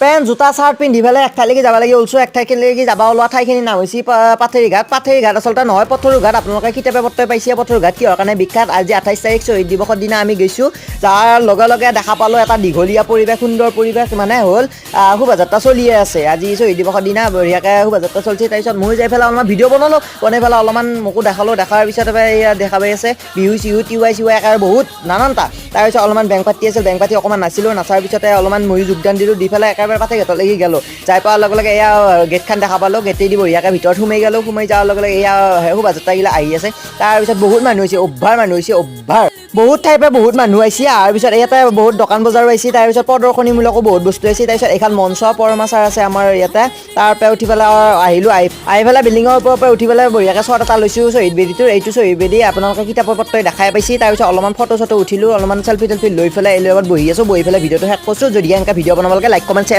pant জোতা shirt পিন্ধি পেলাই এক ঠাইলৈকে যাব লাগি ওলছোঁ এক ঠাইলৈকে যাব ওলোৱা ঠাইখিনি নাম হৈছে পাথেৰী ঘাট আচলতে নহয় পথৰু ঘাট আপোনালোকে কিতাপে পত্ৰই পাইছে পথৰু ঘাট কিহৰ কাৰণে বিখ্যাত আজি 28 তাৰিখ শ্বহীদ দিৱসৰ দিনা আমি গৈছোঁ যাৰ লগে লগে দেখা পালোঁ এটা দীঘলীয়া পৰিৱেশ সুন্দৰ পৰিৱেশ মানে হ'ল শোভাযাত্ৰা চলিয়ে আছে আজি শ্বহীদ দিৱসৰ দিনা বঢ়িয়াকৈ শোভাযাত্ৰা চলিছে তাৰপিছত মই যাই পেলাই অলপমান ভিডিঅ' বনাই পেলাই অলপমান মোকো দেখালোঁ দেখাৰ পিছত এয়া দেখা পাই আছে বিহু চিহু টিৱাই একেবাৰে বহুত নানানটা তাৰপিছত অলপমান বেংক পাতি আছিল বেংক পাতি অকণমান নাছিলোঁ নাচাৰ পিছতে অলপমান ময়ো যোগদান দিলোঁ দি পেলাই একেবাৰে পাতে ঘাটলৈকে গ'লোঁ যাই পোৱাৰ লগে লগে এয়া গেটখন দেখা পালোঁ গেটেদি বঢ়িয়াকৈ ভিতৰত সোমাই গ'লোঁ সোমাই যোৱাৰ লগে লগে এয়া শোভাযাত্ৰাগিলা আহি আছে তাৰপিছত বহুত মানুহ হৈছে অভাৰ বহুত ঠাইৰ পৰা বহুত মানুহ আহিছে তাৰপিছত ইয়াতে বহুত দোকান বজাৰো আহিছে তাৰপিছত প্ৰদৰ্শনীমূলকো বহুত বস্তু আহিছে তাৰপিছত এখন মঞ্চ পৰমাচাৰ আছে আমাৰ ইয়াতে তাৰ পৰা উঠি পেলাই আহিলোঁ আহি পেলাই বিল্ডিঙৰ ওপৰৰ পৰা উঠি পেলাই বঢ়িয়াকৈ শ্বট এটা লৈছোঁ শ্বহীদ বেদীটোৰ এইটো শ্বহীদ বেদী আপোনালোকে কিতাপৰ পত্ৰই দেখাই পাইছে তাৰপিছত অলপমান ফটো চটো উঠিলোঁ অলপমান চেল্ফি লৈ পেলাই এই লগত বহি আছোঁ বহি পেলাই ভিডিঅ'টো শেষ কৰিছোঁ যদি এনেকৈ ভিডিঅ' বনাব লাগে লাইক কমেণ্ট